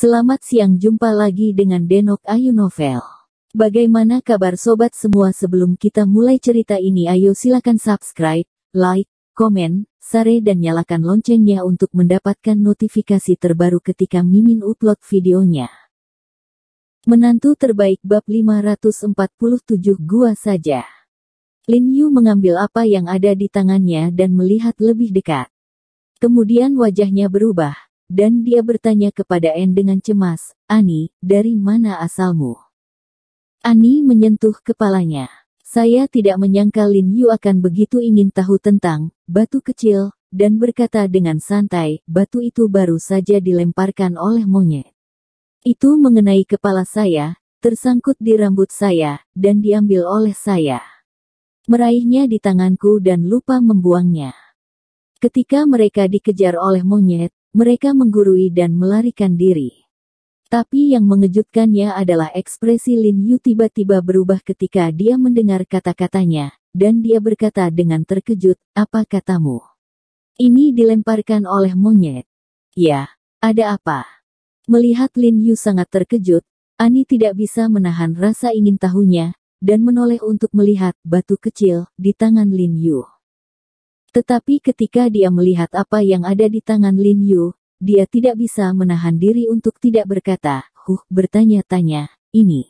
Selamat siang, jumpa lagi dengan Denok Ayu Novel. Bagaimana kabar sobat semua? Sebelum kita mulai cerita ini, ayo silakan subscribe, like, komen, share dan nyalakan loncengnya untuk mendapatkan notifikasi terbaru ketika Mimin upload videonya. Menantu terbaik bab 547, gua saja. Lin Yu mengambil apa yang ada di tangannya dan melihat lebih dekat. Kemudian wajahnya berubah. Dan dia bertanya kepada Anne dengan cemas, "Ani, dari mana asalmu?" Ani menyentuh kepalanya. Saya tidak menyangka Lin Yu akan begitu ingin tahu tentang batu kecil, dan berkata dengan santai, "Batu itu baru saja dilemparkan oleh monyet. Itu mengenai kepala saya, tersangkut di rambut saya, dan diambil oleh saya. Meraihnya di tanganku dan lupa membuangnya." Ketika mereka dikejar oleh monyet, mereka menggurui dan melarikan diri. Tapi yang mengejutkannya adalah ekspresi Lin Yu tiba-tiba berubah ketika dia mendengar kata-katanya, dan dia berkata dengan terkejut, "Apa katamu? Ini dilemparkan oleh monyet?" "Ya, ada apa?" Melihat Lin Yu sangat terkejut, Ani tidak bisa menahan rasa ingin tahunya, dan menoleh untuk melihat batu kecil di tangan Lin Yu. Tetapi ketika dia melihat apa yang ada di tangan Lin Yu, dia tidak bisa menahan diri untuk tidak berkata, bertanya-tanya, "Ini.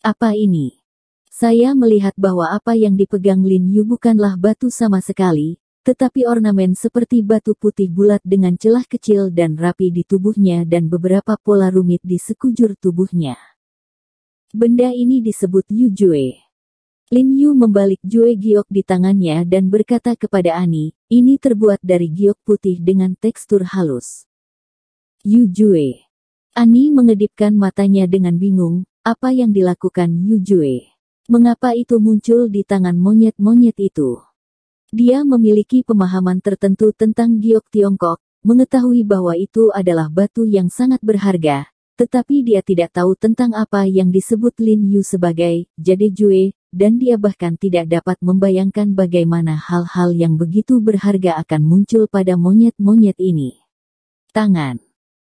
Apa ini?" Saya melihat bahwa apa yang dipegang Lin Yu bukanlah batu sama sekali, tetapi ornamen seperti batu putih bulat dengan celah kecil dan rapi di tubuhnya dan beberapa pola rumit di sekujur tubuhnya. Benda ini disebut Yu Jue. Lin Yu membalik Jue giok di tangannya dan berkata kepada Ani, "Ini terbuat dari giok putih dengan tekstur halus." Yu Jue. Ani mengedipkan matanya dengan bingung, apa yang dilakukan Yu Jue? Mengapa itu muncul di tangan monyet-monyet itu? Dia memiliki pemahaman tertentu tentang giok Tiongkok, mengetahui bahwa itu adalah batu yang sangat berharga, tetapi dia tidak tahu tentang apa yang disebut Lin Yu sebagai jade Jue, dan dia bahkan tidak dapat membayangkan bagaimana hal-hal yang begitu berharga akan muncul pada monyet-monyet ini. Tangan.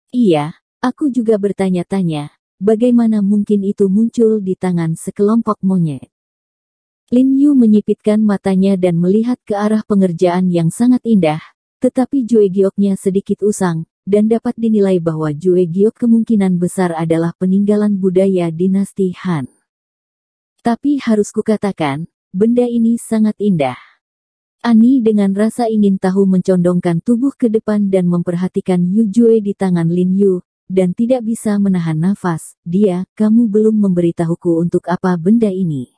Iya, aku juga bertanya-tanya, bagaimana mungkin itu muncul di tangan sekelompok monyet? Lin Yu menyipitkan matanya dan melihat ke arah pengerjaan yang sangat indah, tetapi Jue gioknya sedikit usang, dan dapat dinilai bahwa Jue giok kemungkinan besar adalah peninggalan budaya dinasti Han. Tapi harus kukatakan, benda ini sangat indah. Ani dengan rasa ingin tahu mencondongkan tubuh ke depan dan memperhatikan Yu Jue di tangan Lin Yu, dan tidak bisa menahan nafas. "Kamu belum memberitahuku untuk apa benda ini."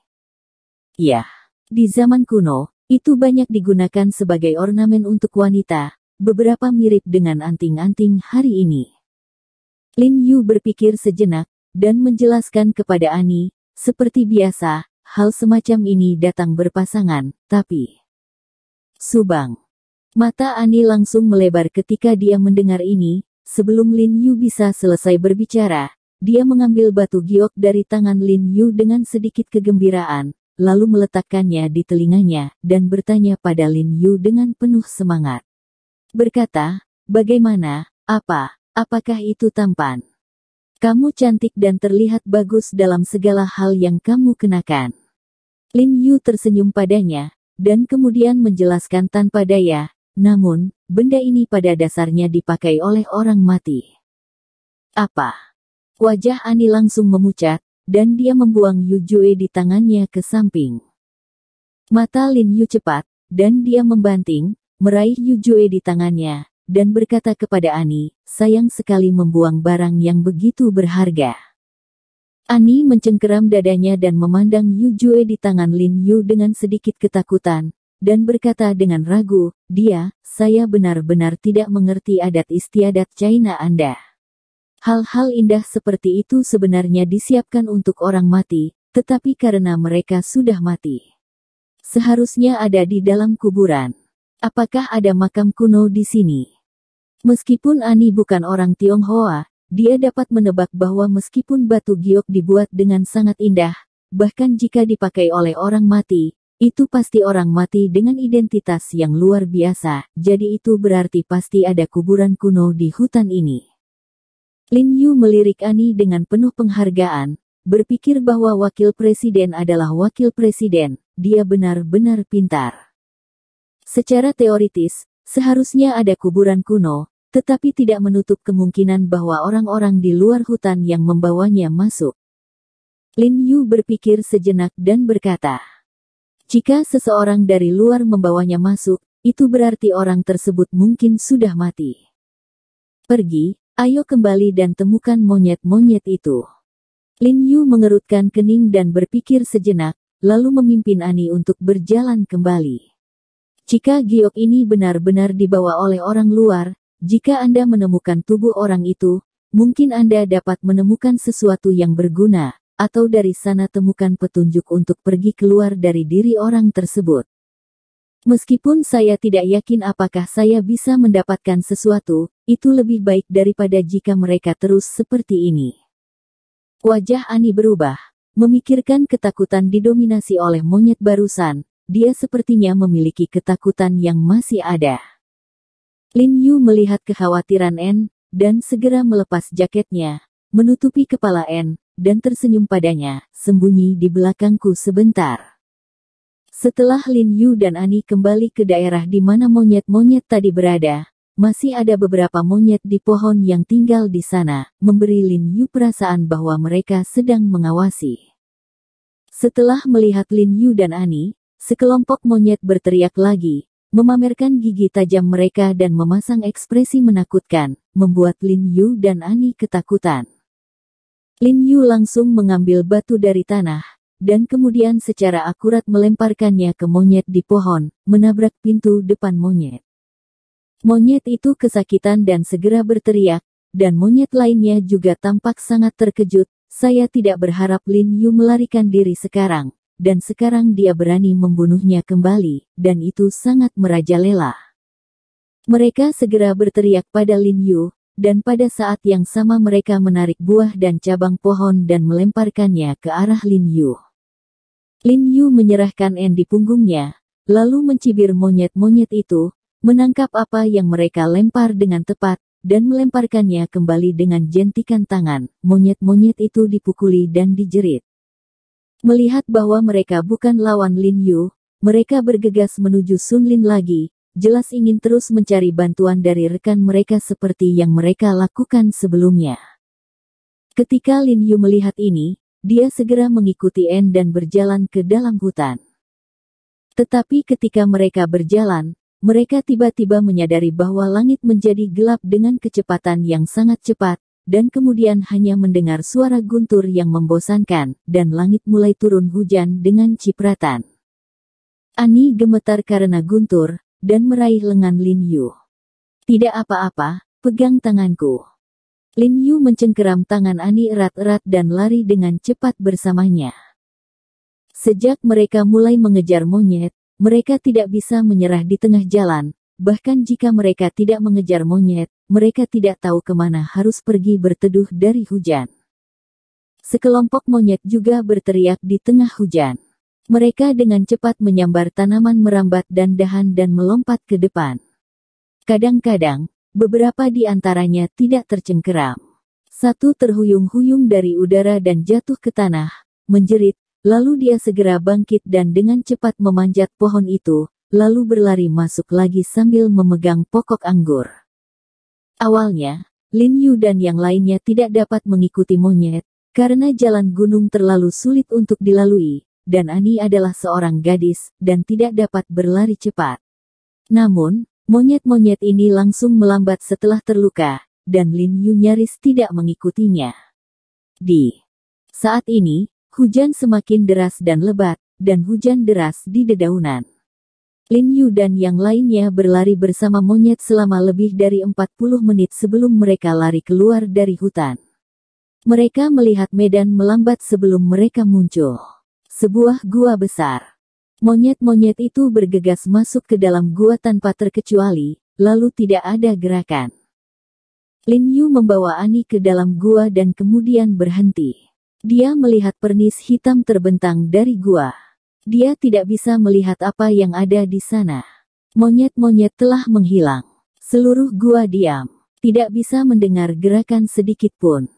"Ya, di zaman kuno, itu banyak digunakan sebagai ornamen untuk wanita, beberapa mirip dengan anting-anting hari ini." Lin Yu berpikir sejenak, dan menjelaskan kepada Ani, "Seperti biasa, hal semacam ini datang berpasangan, tapi..." Subang. Mata Ani langsung melebar ketika dia mendengar ini. Sebelum Lin Yu bisa selesai berbicara, dia mengambil batu giok dari tangan Lin Yu dengan sedikit kegembiraan, lalu meletakkannya di telinganya, dan bertanya pada Lin Yu dengan penuh semangat. Berkata, "Bagaimana, apakah itu tampan? Kamu cantik dan terlihat bagus dalam segala hal yang kamu kenakan." Lin Yu tersenyum padanya, dan kemudian menjelaskan tanpa daya, "Namun, benda ini pada dasarnya dipakai oleh orang mati." "Apa?" Wajah Ani langsung memucat, dan dia membuang Yu Jue di tangannya ke samping. Mata Lin Yu cepat, dan dia membanting, meraih Yu Jue di tangannya, dan berkata kepada Ani, "Sayang sekali membuang barang yang begitu berharga." Ani mencengkeram dadanya dan memandang Yu Jue di tangan Lin Yu dengan sedikit ketakutan, dan berkata dengan ragu, Saya benar-benar tidak mengerti adat istiadat China Anda. Hal-hal indah seperti itu sebenarnya disiapkan untuk orang mati, tetapi karena mereka sudah mati, seharusnya ada di dalam kuburan. Apakah ada makam kuno di sini?" Meskipun Ani bukan orang Tionghoa, dia dapat menebak bahwa meskipun batu giok dibuat dengan sangat indah, bahkan jika dipakai oleh orang mati, itu pasti orang mati dengan identitas yang luar biasa, jadi itu berarti pasti ada kuburan kuno di hutan ini. Lin Yu melirik Ani dengan penuh penghargaan, berpikir bahwa wakil presiden adalah wakil presiden, dia benar-benar pintar. Secara teoritis, seharusnya ada kuburan kuno, tetapi tidak menutup kemungkinan bahwa orang-orang di luar hutan yang membawanya masuk. Lin Yu berpikir sejenak dan berkata, jika seseorang dari luar membawanya masuk, itu berarti orang tersebut mungkin sudah mati. Pergi, ayo kembali dan temukan monyet-monyet itu. Lin Yu mengerutkan kening dan berpikir sejenak, lalu memimpin Ani untuk berjalan kembali. Jika giok ini benar-benar dibawa oleh orang luar, jika Anda menemukan tubuh orang itu, mungkin Anda dapat menemukan sesuatu yang berguna, atau dari sana temukan petunjuk untuk pergi keluar dari diri orang tersebut. Meskipun saya tidak yakin apakah saya bisa mendapatkan sesuatu, itu lebih baik daripada jika mereka terus seperti ini. Wajah Ani berubah, memikirkan ketakutan didominasi oleh monyet barusan, dia sepertinya memiliki ketakutan yang masih ada. Lin Yu melihat kekhawatiran N, dan segera melepas jaketnya, menutupi kepala N, dan tersenyum padanya, sembunyi di belakangku sebentar. Setelah Lin Yu dan Ani kembali ke daerah di mana monyet-monyet tadi berada, masih ada beberapa monyet di pohon yang tinggal di sana, memberi Lin Yu perasaan bahwa mereka sedang mengawasi. Setelah melihat Lin Yu dan Ani, sekelompok monyet berteriak lagi, memamerkan gigi tajam mereka dan memasang ekspresi menakutkan, membuat Lin Yu dan Ani ketakutan. Lin Yu langsung mengambil batu dari tanah, dan kemudian secara akurat melemparkannya ke monyet di pohon, menabrak pintu depan monyet. Monyet itu kesakitan dan segera berteriak, dan monyet lainnya juga tampak sangat terkejut. Saya tidak berharap Lin Yu melarikan diri sekarang, dan sekarang dia berani membunuhnya kembali, dan itu sangat merajalela. Mereka segera berteriak pada Lin Yu, dan pada saat yang sama mereka menarik buah dan cabang pohon dan melemparkannya ke arah Lin Yu. Lin Yu menyerahkan N di punggungnya, lalu mencibir monyet-monyet itu, menangkap apa yang mereka lempar dengan tepat, dan melemparkannya kembali dengan jentikan tangan. Monyet-monyet itu dipukuli dan dijerit. Melihat bahwa mereka bukan lawan Lin Yu, mereka bergegas menuju Sun Lin lagi, jelas ingin terus mencari bantuan dari rekan mereka seperti yang mereka lakukan sebelumnya. Ketika Lin Yu melihat ini, dia segera mengikuti N dan berjalan ke dalam hutan. Tetapi ketika mereka berjalan, mereka tiba-tiba menyadari bahwa langit menjadi gelap dengan kecepatan yang sangat cepat, dan kemudian hanya mendengar suara guntur yang membosankan, dan langit mulai turun hujan dengan cipratan. Ani gemetar karena guntur, dan meraih lengan Lin Yu. Tidak apa-apa, pegang tanganku. Lin Yu mencengkeram tangan Ani erat-erat dan lari dengan cepat bersamanya. Sejak mereka mulai mengejar monyet, mereka tidak bisa menyerah di tengah jalan, bahkan jika mereka tidak mengejar monyet, mereka tidak tahu kemana harus pergi berteduh dari hujan. Sekelompok monyet juga berteriak di tengah hujan. Mereka dengan cepat menyambar tanaman merambat dan dahan dan melompat ke depan. Kadang-kadang, beberapa di antaranya tidak tercengkeram. Satu terhuyung-huyung dari udara dan jatuh ke tanah, menjerit, lalu dia segera bangkit dan dengan cepat memanjat pohon itu, lalu berlari masuk lagi sambil memegang pokok anggur. Awalnya, Lin Yu dan yang lainnya tidak dapat mengikuti monyet, karena jalan gunung terlalu sulit untuk dilalui, dan Ani adalah seorang gadis, dan tidak dapat berlari cepat. Namun, monyet-monyet ini langsung melambat setelah terluka, dan Lin Yu nyaris tidak mengikutinya. Di saat ini, hujan semakin deras dan lebat, dan hujan deras di dedaunan. Lin Yu dan yang lainnya berlari bersama monyet selama lebih dari 40 menit sebelum mereka lari keluar dari hutan. Mereka melihat medan melambat sebelum mereka muncul. Sebuah gua besar. Monyet-monyet itu bergegas masuk ke dalam gua tanpa terkecuali, lalu tidak ada gerakan. Lin Yu membawa Ani ke dalam gua dan kemudian berhenti. Dia melihat pernis hitam terbentang dari gua. Dia tidak bisa melihat apa yang ada di sana. Monyet-monyet telah menghilang. Seluruh gua diam. Tidak bisa mendengar gerakan sedikit pun.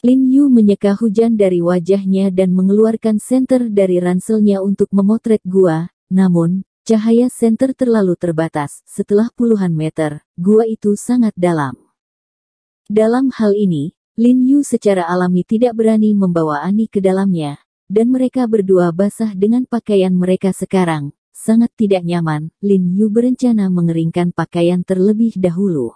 Lin Yu menyeka hujan dari wajahnya dan mengeluarkan senter dari ranselnya untuk memotret gua, namun, cahaya senter terlalu terbatas. Setelah puluhan meter, gua itu sangat dalam. Dalam hal ini, Lin Yu secara alami tidak berani membawa Ani ke dalamnya, dan mereka berdua basah dengan pakaian mereka sekarang. Sangat tidak nyaman, Lin Yu berencana mengeringkan pakaian terlebih dahulu.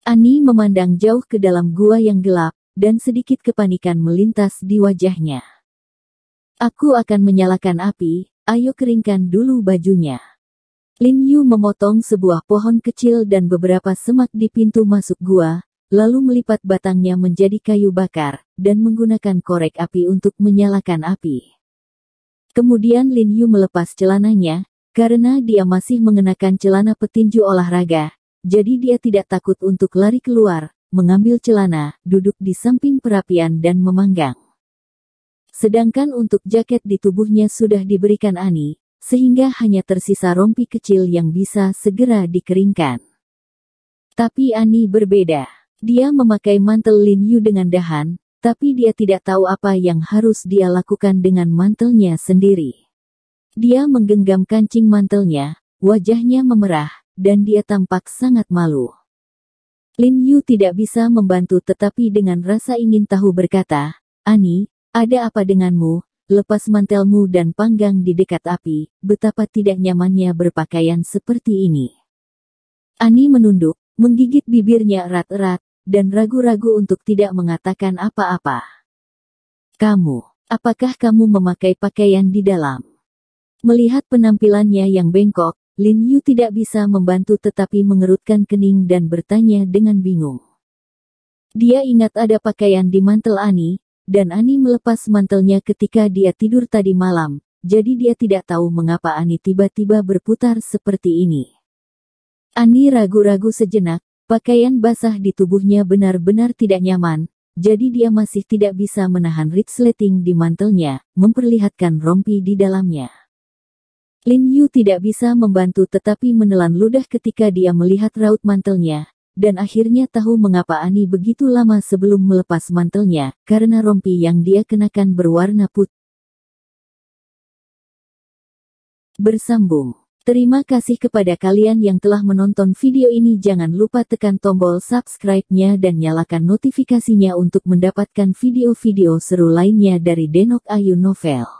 Ani memandang jauh ke dalam gua yang gelap, dan sedikit kepanikan melintas di wajahnya. Aku akan menyalakan api, ayo keringkan dulu bajunya. Lin Yu memotong sebuah pohon kecil dan beberapa semak di pintu masuk gua, lalu melipat batangnya menjadi kayu bakar, dan menggunakan korek api untuk menyalakan api. Kemudian Lin Yu melepas celananya, karena dia masih mengenakan celana petinju olahraga, jadi dia tidak takut untuk lari keluar, mengambil celana, duduk di samping perapian dan memanggang. Sedangkan untuk jaket di tubuhnya sudah diberikan Ani, sehingga hanya tersisa rompi kecil yang bisa segera dikeringkan. Tapi Ani berbeda. Dia memakai mantel Lin Yu dengan dahan, tapi dia tidak tahu apa yang harus dia lakukan dengan mantelnya sendiri. Dia menggenggam kancing mantelnya, wajahnya memerah, dan dia tampak sangat malu. Lin Yu tidak bisa membantu tetapi dengan rasa ingin tahu berkata, Ani, ada apa denganmu? Lepas mantelmu dan panggang di dekat api, betapa tidak nyamannya berpakaian seperti ini. Ani menunduk, menggigit bibirnya erat-erat, dan ragu-ragu untuk tidak mengatakan apa-apa. Apakah kamu memakai pakaian di dalam? Melihat penampilannya yang bengkok, Lin Yu tidak bisa membantu tetapi mengerutkan kening dan bertanya dengan bingung. Dia ingat ada pakaian di mantel Ani, dan Ani melepas mantelnya ketika dia tidur tadi malam, jadi dia tidak tahu mengapa Ani tiba-tiba berputar seperti ini. Ani ragu-ragu sejenak, pakaian basah di tubuhnya benar-benar tidak nyaman, jadi dia masih tidak bisa menahan resleting di mantelnya, memperlihatkan rompi di dalamnya. Lin Yu tidak bisa membantu tetapi menelan ludah ketika dia melihat raut mantelnya, dan akhirnya tahu mengapa Ani begitu lama sebelum melepas mantelnya, karena rompi yang dia kenakan berwarna putih. Bersambung. Terima kasih kepada kalian yang telah menonton video ini. Jangan lupa tekan tombol subscribe-nya dan nyalakan notifikasinya untuk mendapatkan video-video seru lainnya dari Denok Ayu Novel.